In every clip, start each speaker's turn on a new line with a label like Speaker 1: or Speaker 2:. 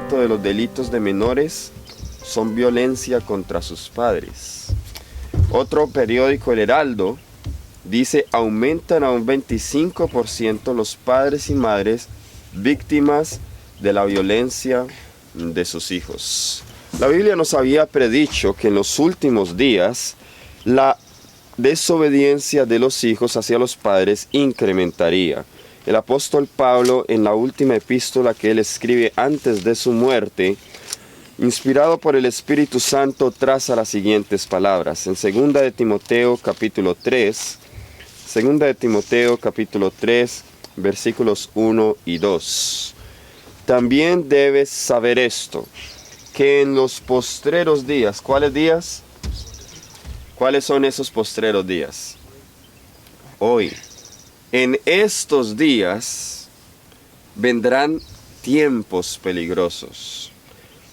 Speaker 1: aumento de los delitos de menores son violencia contra sus padres. Otro periódico, El Heraldo, dice: aumentan a un 25% los padres y madres víctimas de la violencia de sus hijos. La Biblia nos había predicho que en los últimos días la desobediencia de los hijos hacia los padres incrementaría. El apóstol Pablo, en la última epístola que él escribe antes de su muerte, inspirado por el Espíritu Santo, traza las siguientes palabras. En 2 de Timoteo capítulo 3, 2 de Timoteo capítulo 3, versículos 1 y 2. También debes saber esto, que en los postreros días, ¿cuáles días? ¿Cuáles son esos postreros días? Hoy. En estos días vendrán tiempos peligrosos,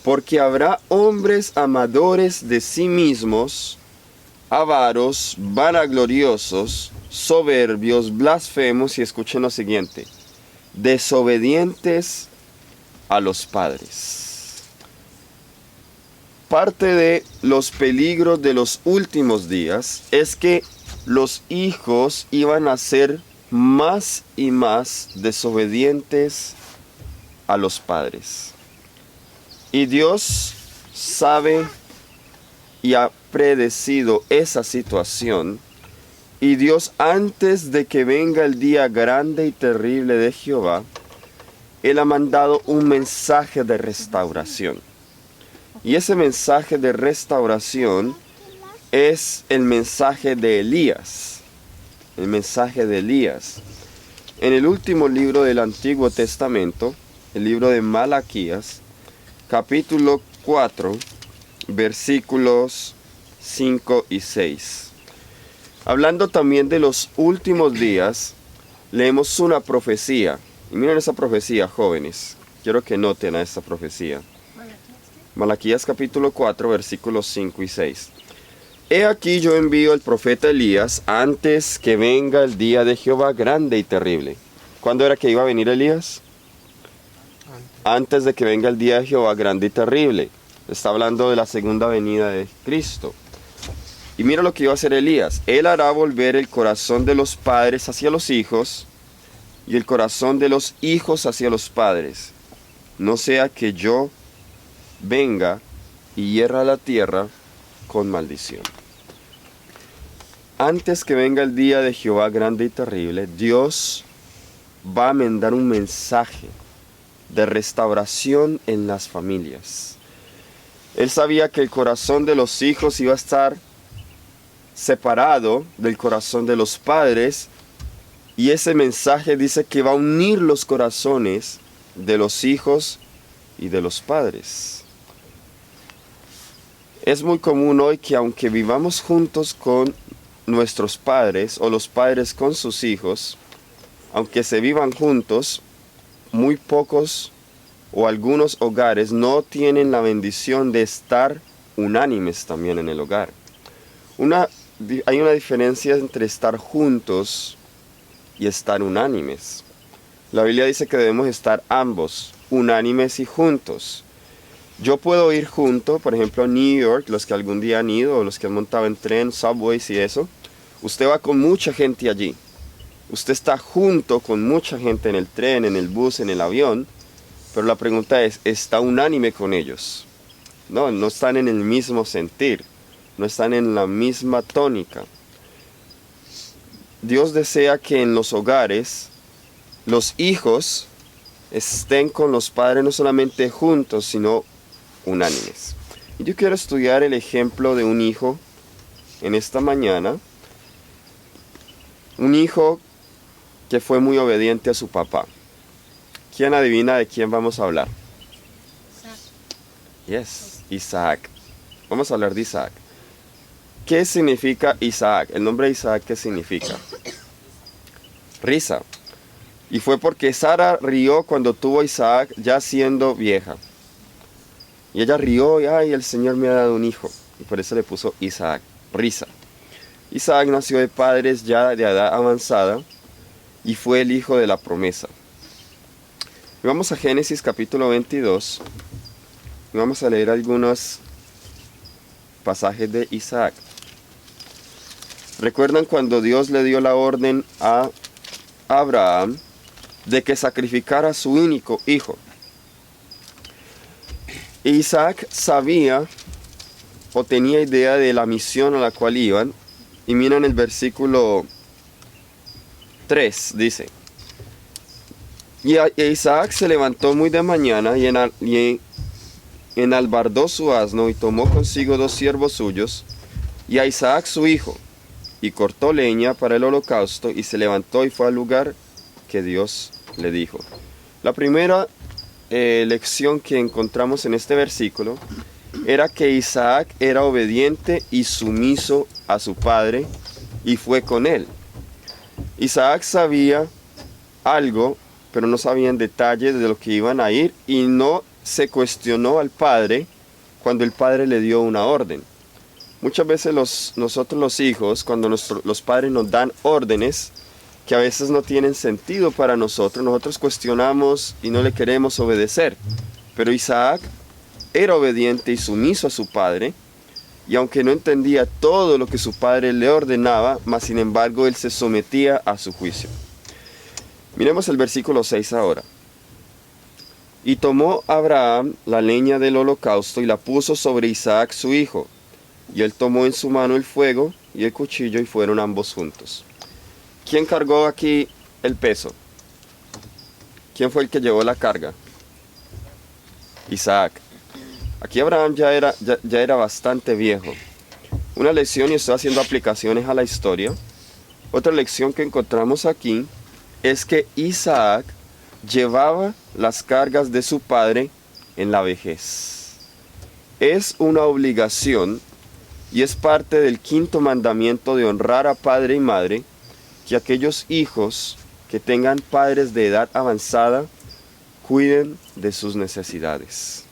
Speaker 1: porque habrá hombres amadores de sí mismos, avaros, vanagloriosos, soberbios, blasfemos, y escuchen lo siguiente: desobedientes a los padres. Parte de los peligros de los últimos días es que los hijos iban a ser más y más desobedientes a los padres. Y Dios sabe y ha predecido esa situación. Y Dios, antes de que venga el día grande y terrible de Jehová, Él ha mandado un mensaje de restauración. Y ese mensaje de restauración es el mensaje de Elías. El mensaje de Elías. En el último libro del Antiguo Testamento, el libro de Malaquías, capítulo 4, versículos 5 y 6. Hablando también de los últimos días, leemos una profecía. Y miren esa profecía, jóvenes. Quiero que noten a esta profecía. Malaquías capítulo 4, versículos 5 y 6. He aquí yo envío al profeta Elías antes que venga el día de Jehová grande y terrible. ¿Cuándo era que iba a venir Elías? Antes de que venga el día de Jehová grande y terrible. Está hablando de la segunda venida de Cristo. Y mira lo que iba a hacer Elías. Él hará volver el corazón de los padres hacia los hijos y el corazón de los hijos hacia los padres. No sea que yo venga y hierra la tierra con maldición. Antes que venga el día de Jehová grande y terrible, Dios va a mandar un mensaje de restauración en las familias. Él sabía que el corazón de los hijos iba a estar separado del corazón de los padres, y ese mensaje dice que va a unir los corazones de los hijos y de los padres. Es muy común hoy que aunque vivamos juntos con nuestros padres o los padres con sus hijos, aunque se vivan juntos, muy pocos o algunos hogares no tienen la bendición de estar unánimes también en el hogar. Hay una diferencia entre estar juntos y estar unánimes. La Biblia dice que debemos estar ambos, unánimes y juntos. Yo puedo ir junto, por ejemplo, a New York, los que algún día han ido, o los que han montado en tren, subways y eso. Usted va con mucha gente allí. Usted está junto con mucha gente en el tren, en el bus, en el avión. Pero la pregunta es, ¿está unánime con ellos? No, no están en el mismo sentir. No están en la misma tónica. Dios desea que en los hogares los hijos estén con los padres no solamente juntos, sino unánimes. Y yo quiero estudiar el ejemplo de un hijo en esta mañana. Un hijo que fue muy obediente a su papá. ¿Quién adivina de quién vamos a hablar? Yes, Isaac. Vamos a hablar de Isaac. ¿Qué significa Isaac? El nombre de Isaac, ¿qué significa? Risa. Y fue porque Sara rió cuando tuvo a Isaac ya siendo vieja. Y ella rió y ¡ay, el Señor me ha dado un hijo! Y por eso le puso Isaac, risa. Isaac nació de padres ya de edad avanzada y fue el hijo de la promesa. Y vamos a Génesis capítulo 22. Vamos a leer algunos pasajes de Isaac. ¿Recuerdan cuando Dios le dio la orden a Abraham de que sacrificara a su único hijo? Isaac sabía o tenía idea de la misión a la cual iban. Y miren el versículo 3, dice: y Isaac se levantó muy de mañana y enalbardó su asno y tomó consigo 2 siervos suyos y a Isaac su hijo, y cortó leña para el holocausto y se levantó y fue al lugar que Dios le dijo. La primera lección que encontramos en este versículo era que Isaac era obediente y sumiso a su padre y fue con él. Isaac sabía algo, pero no sabía en detalle de lo que iban a ir, y no se cuestionó al padre cuando el padre le dio una orden. Muchas veces nosotros los hijos, cuando los padres nos dan órdenes que a veces no tienen sentido para nosotros cuestionamos y no le queremos obedecer. Pero Isaac era obediente y sumiso a su padre, y aunque no entendía todo lo que su padre le ordenaba, mas sin embargo él se sometía a su juicio. Miremos el versículo 6 ahora. Y tomó Abraham la leña del holocausto y la puso sobre Isaac su hijo, y él tomó en su mano el fuego y el cuchillo y fueron ambos juntos. ¿Quién cargó aquí el peso? ¿Quién fue el que llevó la carga? Isaac. Aquí Abraham ya era bastante viejo. Una lección, y estoy haciendo aplicaciones a la historia. Otra lección que encontramos aquí es que Isaac llevaba las cargas de su padre en la vejez. Es una obligación y es parte del 5º mandamiento de honrar a padre y madre, que aquellos hijos que tengan padres de edad avanzada cuiden de sus necesidades.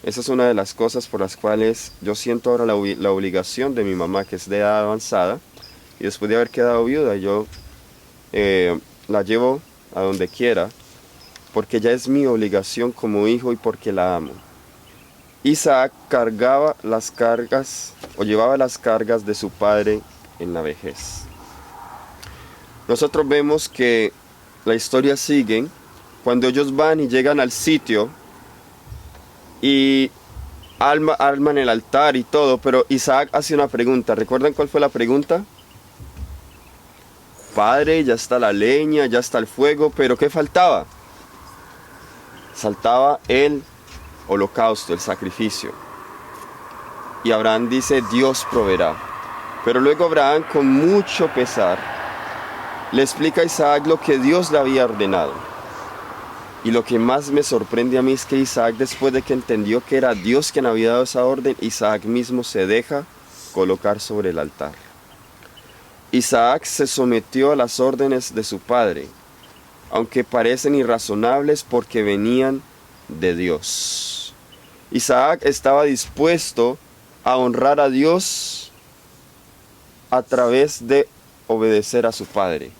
Speaker 1: Esa es una de las cosas por las cuales yo siento ahora la obligación de mi mamá, que es de edad avanzada, y después de haber quedado viuda, yo la llevo a donde quiera, porque ya es mi obligación como hijo y porque la amo. Isaac cargaba las cargas, o llevaba las cargas de su padre en la vejez. Nosotros vemos que la historia sigue cuando ellos van y llegan al sitio y arman el altar y todo, pero Isaac hace una pregunta. ¿Recuerdan cuál fue la pregunta? Padre, ya está la leña, ya está el fuego, pero ¿qué faltaba? Faltaba el holocausto, el sacrificio. Y Abraham dice: Dios proveerá. Pero luego Abraham, con mucho pesar, le explica a Isaac lo que Dios le había ordenado. Y lo que más me sorprende a mí es que Isaac, después de que entendió que era Dios quien había dado esa orden, Isaac mismo se deja colocar sobre el altar. Isaac se sometió a las órdenes de su padre, aunque parecen irrazonables porque venían de Dios. Isaac estaba dispuesto a honrar a Dios a través de obedecer a su padre.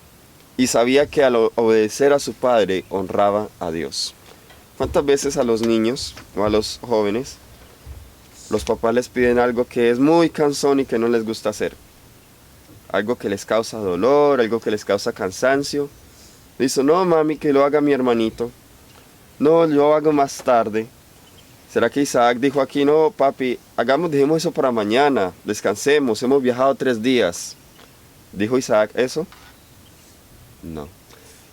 Speaker 1: Y sabía que al obedecer a su padre honraba a Dios. ¿Cuántas veces a los niños o a los jóvenes los papás les piden algo que es muy cansón y que no les gusta hacer? Algo que les causa dolor, algo que les causa cansancio. Dice: no mami, que lo haga mi hermanito. No, yo lo hago más tarde. ¿Será que Isaac dijo aquí: no papi, dejemos eso para mañana, descansemos, hemos viajado 3 días? ¿Dijo Isaac eso? No.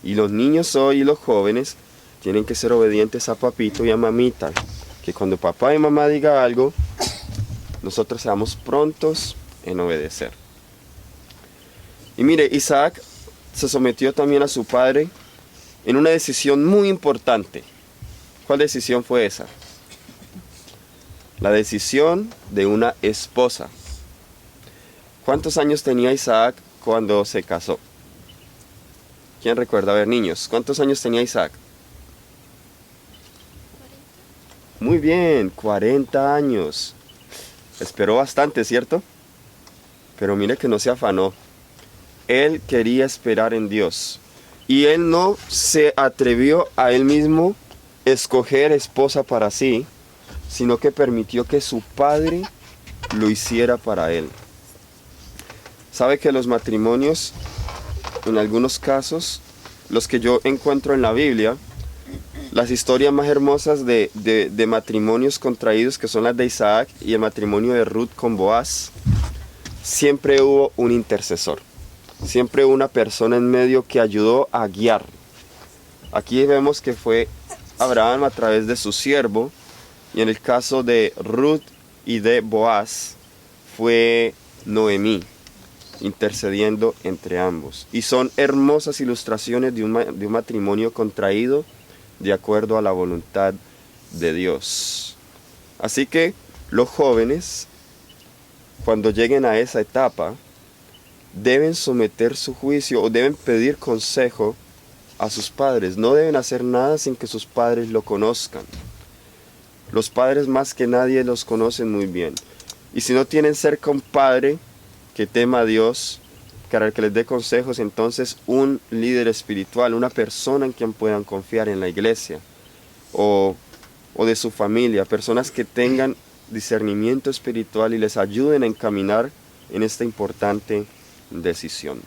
Speaker 1: Y los niños hoy y los jóvenes tienen que ser obedientes a papito y a mamita. Que cuando papá y mamá digan algo, nosotros seamos prontos en obedecer. Y mire, Isaac se sometió también a su padre en una decisión muy importante. ¿Cuál decisión fue esa? La decisión de una esposa. ¿Cuántos años tenía Isaac cuando se casó? ¿Quién recuerda? A ver, niños, ¿cuántos años tenía Isaac? 40. Muy bien, 40 años. Esperó bastante, ¿cierto? Pero mire que no se afanó. Él quería esperar en Dios. Y él no se atrevió a él mismo escoger esposa para sí, sino que permitió que su padre lo hiciera para él. Sabe que los matrimonios, en algunos casos, los que yo encuentro en la Biblia, las historias más hermosas de matrimonios contraídos, que son las de Isaac y el matrimonio de Ruth con Boaz, siempre hubo un intercesor, siempre una persona en medio que ayudó a guiar. Aquí vemos que fue Abraham a través de su siervo, y en el caso de Ruth y de Boaz fue Noemí, intercediendo entre ambos. Y son hermosas ilustraciones de un matrimonio contraído de acuerdo a la voluntad de Dios. Así que los jóvenes, cuando lleguen a esa etapa, deben someter su juicio o deben pedir consejo a sus padres. No deben hacer nada sin que sus padres lo conozcan. Los padres más que nadie los conocen muy bien. Y si no tienen cerca un padre que tema a Dios, para que les dé consejos, entonces un líder espiritual, una persona en quien puedan confiar en la iglesia o de su familia, personas que tengan discernimiento espiritual y les ayuden a encaminar en esta importante decisión.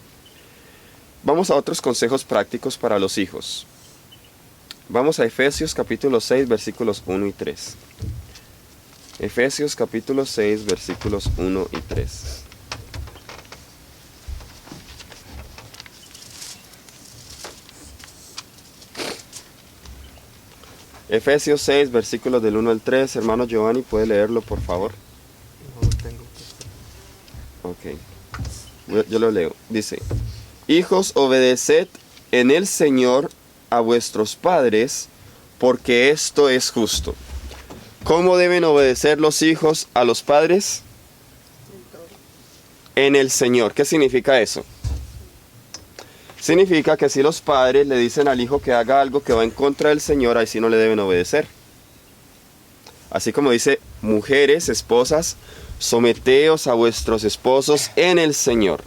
Speaker 1: Vamos a otros consejos prácticos para los hijos. Vamos a Efesios capítulo 6, versículos 1 y 3. Efesios capítulo 6, versículos 1 y 3. Efesios 6, versículos del 1 al 3. Hermano Giovanni, ¿puede leerlo, por favor?
Speaker 2: No lo tengo.
Speaker 1: Ok. Yo lo leo. Dice: Hijos, obedeced en el Señor a vuestros padres, porque esto es justo. ¿Cómo deben obedecer los hijos a los padres? En el Señor. ¿Qué significa eso? Significa que si los padres le dicen al hijo que haga algo que va en contra del Señor, ahí sí no le deben obedecer. Así como dice: mujeres, esposas, someteos a vuestros esposos en el Señor.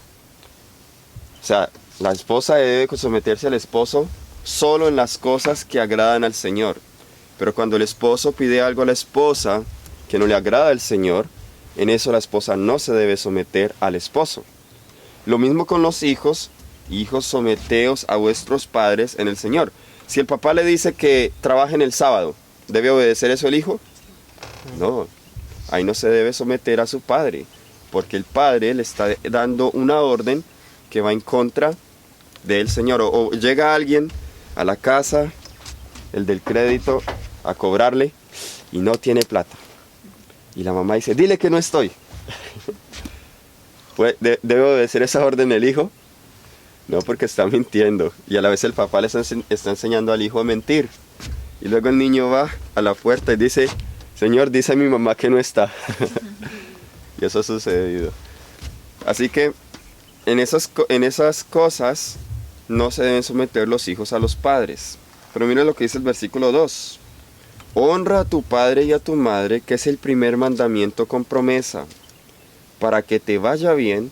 Speaker 1: O sea, la esposa debe someterse al esposo solo en las cosas que agradan al Señor. Pero cuando el esposo pide algo a la esposa que no le agrada al Señor, en eso la esposa no se debe someter al esposo. Lo mismo con los hijos. Hijos, someteos a vuestros padres en el Señor. Si el papá le dice que trabaje en el sábado, ¿debe obedecer eso el hijo? No, ahí no se debe someter a su padre, porque el padre le está dando una orden que va en contra del Señor. O llega alguien a la casa, el del crédito, a cobrarle y no tiene plata. Y la mamá dice: dile que no estoy. ¿Debe obedecer esa orden el hijo? No, porque está mintiendo. Y a la vez el papá le está enseñando al hijo a mentir. Y luego el niño va a la puerta y dice: Señor, dice mi mamá que no está. Y eso ha sucedido. Así que en esas cosas no se deben someter los hijos a los padres. Pero mira lo que dice el versículo 2. Honra a tu padre y a tu madre, que es el primer mandamiento con promesa, para que te vaya bien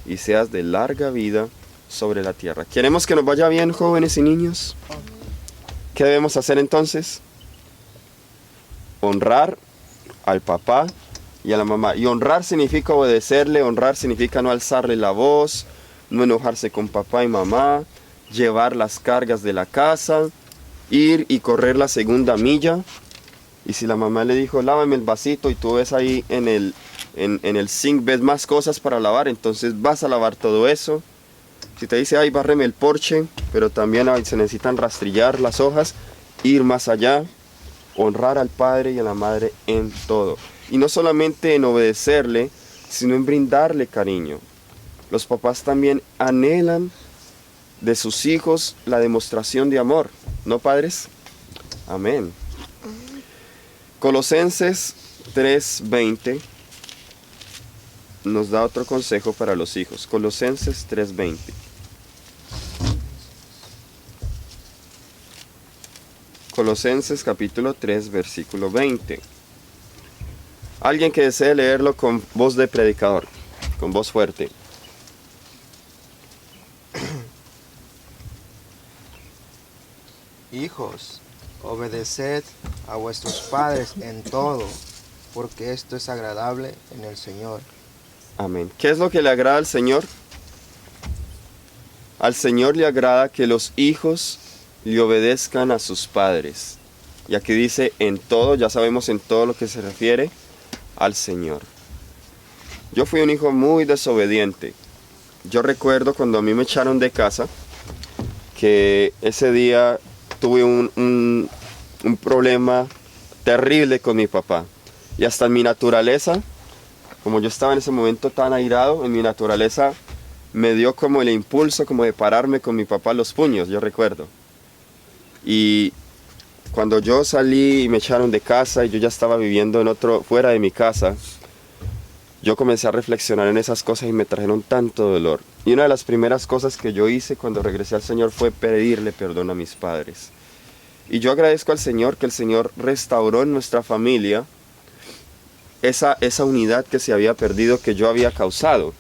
Speaker 1: y seas de larga vida sobre la tierra. ¿Queremos que nos vaya bien, jóvenes y niños? ¿Qué debemos hacer entonces? Honrar al papá y a la mamá. Y honrar significa obedecerle, honrar significa no alzarle la voz, no enojarse con papá y mamá, llevar las cargas de la casa, ir y correr la segunda milla. Y si la mamá le dijo: lávame el vasito, y tú ves ahí en el zinc, ves más cosas para lavar, entonces vas a lavar todo eso. Si te dice: ay, bárreme el porche, pero también se necesitan rastrillar las hojas, ir más allá, honrar al padre y a la madre en todo. Y no solamente en obedecerle, sino en brindarle cariño. Los papás también anhelan de sus hijos la demostración de amor, ¿no, padres? Amén. Colosenses 3:20 nos da otro consejo para los hijos. Colosenses 3:20. Colosenses capítulo 3, versículo 20. Alguien que desee leerlo con voz de predicador, con voz fuerte.
Speaker 2: Hijos, Obedeced a vuestros padres en todo, porque esto es agradable en el Señor.
Speaker 1: Amén. ¿Qué es lo que le agrada al Señor? Al Señor le agrada que los hijos le obedezcan a sus padres. Y aquí dice en todo, ya sabemos en todo lo que se refiere al Señor. Yo fui un hijo muy desobediente. Yo recuerdo cuando a mí me echaron de casa, que ese día tuve un problema terrible con mi papá. Y hasta en mi naturaleza, como yo estaba en ese momento tan airado, en mi naturaleza me dio como el impulso como de pararme con mi papá a los puños, yo recuerdo. Y cuando yo salí y me echaron de casa y yo ya estaba viviendo fuera de mi casa, yo comencé a reflexionar en esas cosas y me trajeron tanto dolor. Y una de las primeras cosas que yo hice cuando regresé al Señor fue pedirle perdón a mis padres. Y yo agradezco al Señor que el Señor restauró en nuestra familia esa unidad que se había perdido, que yo había causado.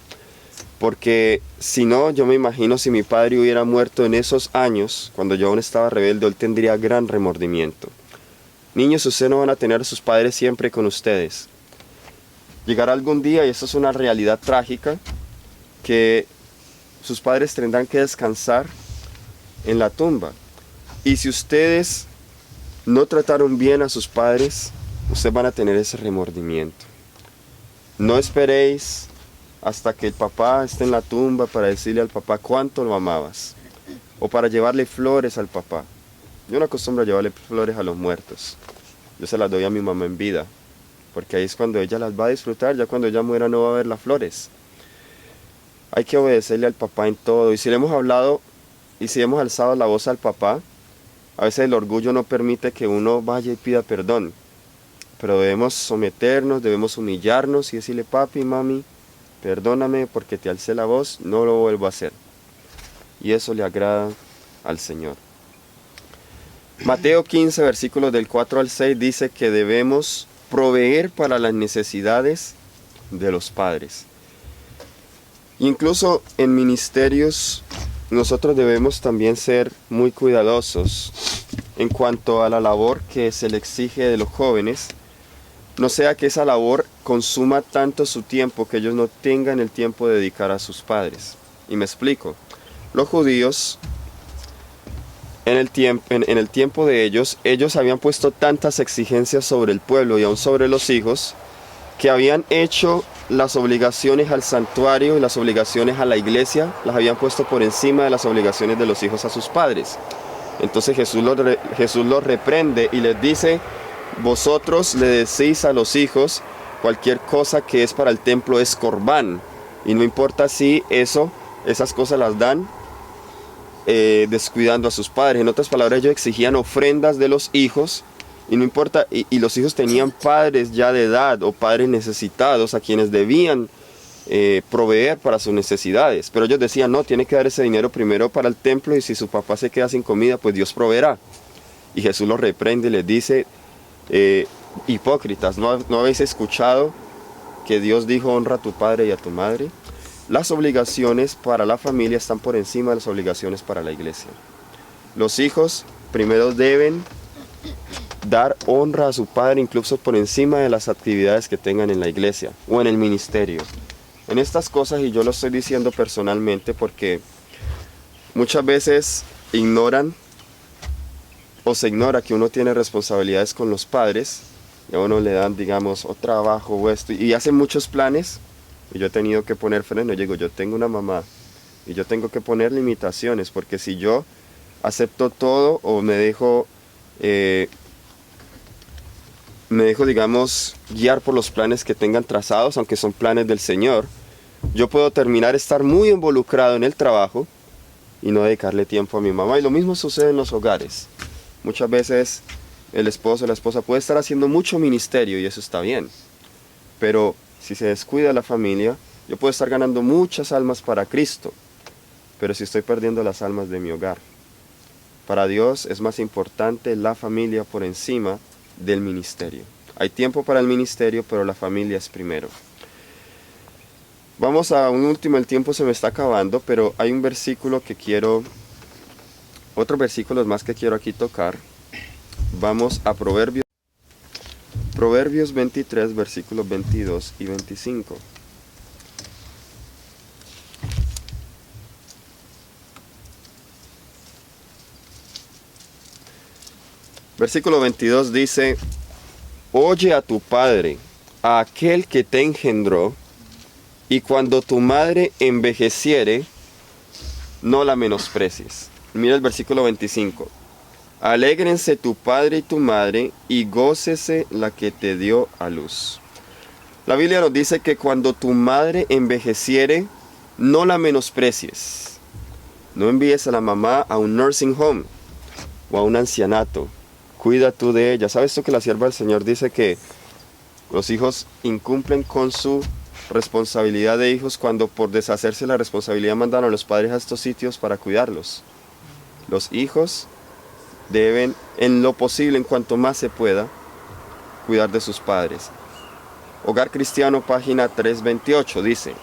Speaker 1: Porque si no, yo me imagino si mi padre hubiera muerto en esos años, cuando yo aún estaba rebelde, él tendría gran remordimiento. Niños, ustedes no van a tener a sus padres siempre con ustedes. Llegará algún día, y esto es una realidad trágica, que sus padres tendrán que descansar en la tumba. Y si ustedes no trataron bien a sus padres, ustedes van a tener ese remordimiento. No esperéis hasta que el papá esté en la tumba para decirle al papá cuánto lo amabas, o para llevarle flores al papá. Yo no acostumbro a llevarle flores a los muertos. Yo se las doy a mi mamá en vida, porque ahí es cuando ella las va a disfrutar. Ya cuando ella muera no va a ver las flores. Hay que obedecerle al papá en todo. Y si le hemos hablado y si hemos alzado la voz al papá, a veces el orgullo no permite que uno vaya y pida perdón. Pero debemos someternos, debemos humillarnos y decirle: papi, mami, perdóname porque te alcé la voz, no lo vuelvo a hacer. Y eso le agrada al Señor. Mateo 15, versículos del 4 al 6 dice que debemos proveer para las necesidades de los padres. Incluso en ministerios nosotros debemos también ser muy cuidadosos en cuanto a la labor que se le exige de los jóvenes. No sea que esa labor consuma tanto su tiempo que ellos no tengan el tiempo de dedicar a sus padres. Y me explico. Los judíos, en el tiempo de ellos habían puesto tantas exigencias sobre el pueblo y aún sobre los hijos, que habían hecho las obligaciones al santuario y las obligaciones a la iglesia, las habían puesto por encima de las obligaciones de los hijos a sus padres. Entonces Jesús los reprende y les dice: vosotros le decís a los hijos cualquier cosa que es para el templo es corbán, y no importa si esas cosas las dan descuidando a sus padres. En otras palabras, ellos exigían ofrendas de los hijos, y no importa, y los hijos tenían padres ya de edad o padres necesitados a quienes debían proveer para sus necesidades, pero ellos decían: no, tiene que dar ese dinero primero para el templo, y si su papá se queda sin comida, pues Dios proveerá. Y Jesús los reprende y les dice: hipócritas, ¿no habéis escuchado que Dios dijo: honra a tu padre y a tu madre? Las obligaciones para la familia están por encima de las obligaciones para la iglesia. Los hijos primero deben dar honra a su padre, incluso por encima de las actividades que tengan en la iglesia o en el ministerio. En estas cosas, y yo lo estoy diciendo personalmente porque muchas veces ignoran o se ignora que uno tiene responsabilidades con los padres, y a uno le dan, digamos, o trabajo o esto, y hacen muchos planes, y yo he tenido que poner freno. Yo tengo una mamá y yo tengo que poner limitaciones, porque si yo acepto todo o me dejo, digamos, guiar por los planes que tengan trazados, aunque son planes del Señor, yo puedo terminar estar muy involucrado en el trabajo y no dedicarle tiempo a mi mamá. Y lo mismo sucede en los hogares. Muchas veces el esposo o la esposa puede estar haciendo mucho ministerio y eso está bien, pero si se descuida la familia, yo puedo estar ganando muchas almas para Cristo, pero si estoy perdiendo las almas de mi hogar. Para Dios es más importante la familia por encima del ministerio. Hay tiempo para el ministerio, pero la familia es primero. Vamos a un último, el tiempo se me está acabando, pero hay un versículo que quiero, otros versículos más que quiero aquí tocar. Vamos a Proverbios 23, versículos 22 y 25. Versículo 22 dice: oye a tu padre, a aquel que te engendró, y cuando tu madre envejeciere, no la menosprecies. Mira el versículo 25. Alégrense tu padre y tu madre, y gócese la que te dio a luz. La Biblia nos dice que cuando tu madre envejeciere, no la menosprecies. No envíes a la mamá a un nursing home o a un ancianato. Cuida tú de ella. ¿Sabes tú que la sierva del Señor dice que los hijos incumplen con su responsabilidad de hijos cuando por deshacerse la responsabilidad mandan a los padres a estos sitios para cuidarlos? Los hijos deben, en lo posible, en cuanto más se pueda, cuidar de sus padres. Hogar Cristiano, página 328, dice: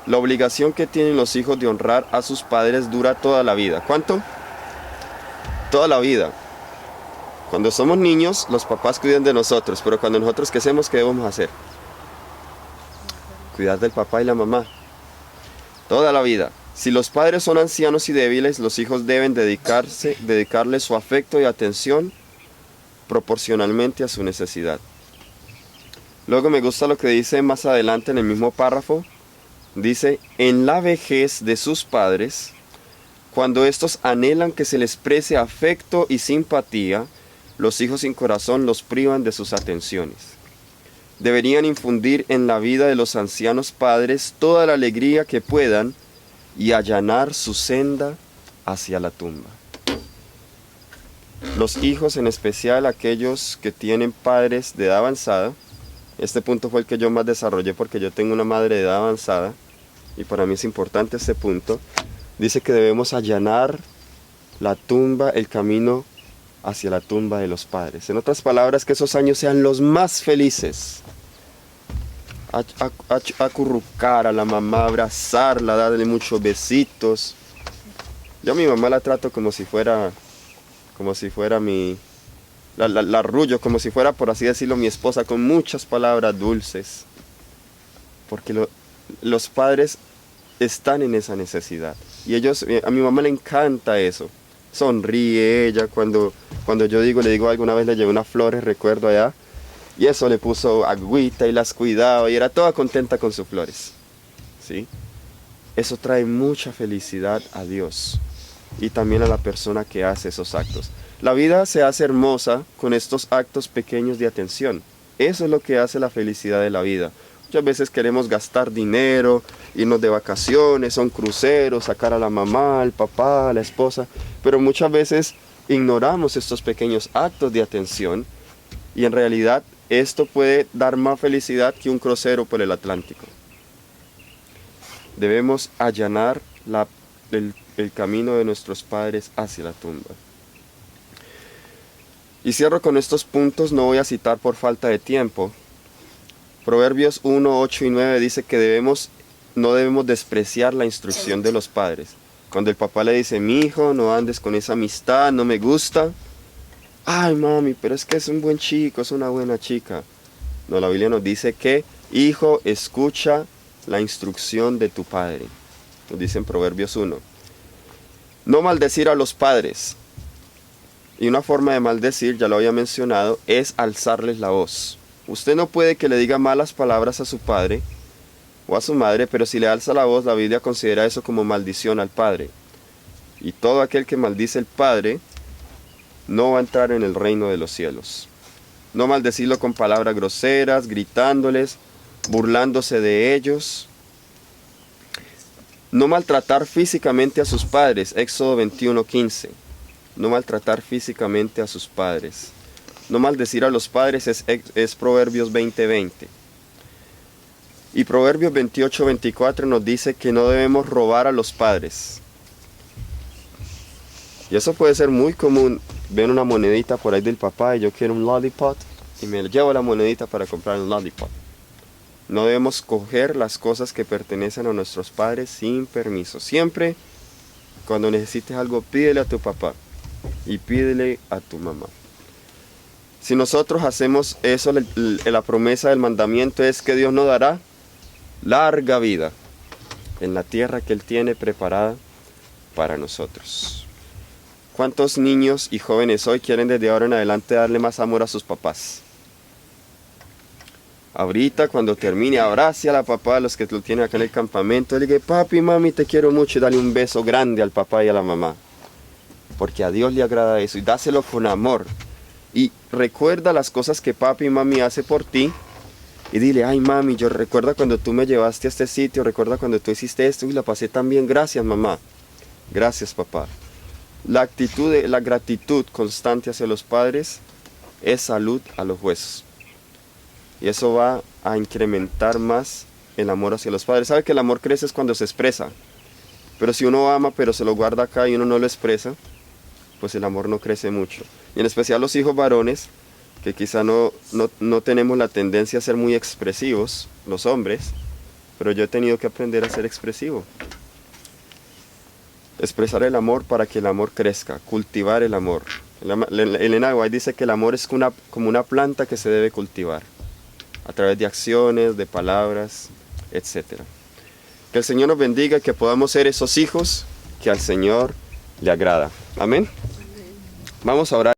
Speaker 1: la obligación que tienen los hijos de honrar a sus padres dura toda la vida. ¿Cuánto? Toda la vida. Cuando somos niños, los papás cuidan de nosotros, pero cuando nosotros crecemos, ¿qué debemos hacer? Cuidar del papá y la mamá. Toda la vida. Si los padres son ancianos y débiles, los hijos deben dedicarles su afecto y atención proporcionalmente a su necesidad. Luego me gusta lo que dice más adelante en el mismo párrafo. Dice: en la vejez de sus padres, cuando estos anhelan que se les preste afecto y simpatía, los hijos sin corazón los privan de sus atenciones. Deberían infundir en la vida de los ancianos padres toda la alegría que puedan y allanar su senda hacia la tumba. Los hijos, en especial aquellos que tienen padres de edad avanzada, este punto fue el que yo más desarrollé porque yo tengo una madre de edad avanzada y para mí es importante este punto. Dice que debemos allanar la tumba, el camino hacia la tumba de los padres. En otras palabras, que esos años sean los más felices. Acurrucar a la mamá, abrazarla, darle muchos besitos. Yo a mi mamá la trato como si fuera la arrullo, como si fuera, por así decirlo, mi esposa, con muchas palabras dulces. Porque los padres están en esa necesidad. Y a mi mamá le encanta eso. Sonríe ella cuando yo le digo alguna vez le llevé unas flores, recuerdo allá, y eso le puso agüita y las cuidaba y era toda contenta con sus flores, ¿sí? Eso trae mucha felicidad a Dios y también a la persona que hace esos actos. La vida se hace hermosa con estos actos pequeños de atención. Eso es lo que hace la felicidad de la vida. Muchas veces queremos gastar dinero, irnos de vacaciones, son cruceros, sacar a la mamá, al papá, a la esposa, pero muchas veces ignoramos estos pequeños actos de atención y en realidad esto puede dar más felicidad que un crucero por el Atlántico. Debemos allanar el camino de nuestros padres hacia la tumba. Y cierro con estos puntos, no voy a citar por falta de tiempo. Proverbios 1, 8 y 9 dice que no debemos despreciar la instrucción de los padres. Cuando el papá le dice: mi hijo, no andes con esa amistad, no me gusta. Ay, mami, pero es que es un buen chico, es una buena chica. No, la Biblia nos dice que: hijo, escucha la instrucción de tu padre. Nos dice en Proverbios 1. No maldecir a los padres. Y una forma de maldecir, ya lo había mencionado, es alzarles la voz. Usted no puede que le diga malas palabras a su padre o a su madre, pero si le alza la voz, la Biblia considera eso como maldición al padre. Y todo aquel que maldice al padre no va a entrar en el reino de los cielos. No maldecirlo con palabras groseras, gritándoles, burlándose de ellos. No maltratar físicamente a sus padres, Éxodo 21:15. No maltratar físicamente a sus padres. No maldecir a los padres es Proverbios 20:20. Y Proverbios 28:24 nos dice que no debemos robar a los padres. Y eso puede ser muy común. Ven una monedita por ahí del papá y yo quiero un lollipop y me llevo la monedita para comprar un lollipop. No debemos coger las cosas que pertenecen a nuestros padres sin permiso. Siempre, cuando necesites algo, pídele a tu papá y pídele a tu mamá. Si nosotros hacemos eso, la promesa del mandamiento es que Dios nos dará larga vida en la tierra que Él tiene preparada para nosotros. ¿Cuántos niños y jóvenes hoy quieren desde ahora en adelante darle más amor a sus papás? Ahorita cuando termine, abrace a la papá, a los que lo tienen acá en el campamento, le diga, papi, mami, te quiero mucho, y dale un beso grande al papá y a la mamá. Porque a Dios le agrada eso, y dáselo con amor. Y recuerda las cosas que papi y mami hace por ti, y dile, ay mami, yo recuerda cuando tú me llevaste a este sitio, recuerda cuando tú hiciste esto, y la pasé tan bien, gracias mamá, gracias papá. La gratitud constante hacia los padres es salud a los huesos. Y eso va a incrementar más el amor hacia los padres. ¿Sabe que el amor crece es cuando se expresa? Pero si uno ama pero se lo guarda acá y uno no lo expresa, pues el amor no crece mucho. Y en especial los hijos varones, que quizá no tenemos la tendencia a ser muy expresivos, los hombres, pero yo he tenido que aprender a ser expresivo. Expresar el amor para que el amor crezca, cultivar el amor. Elena White dice que el amor es como una planta que se debe cultivar, a través de acciones, de palabras, etc. Que el Señor nos bendiga y que podamos ser esos hijos que al Señor le agrada. Amén. Vamos a orar.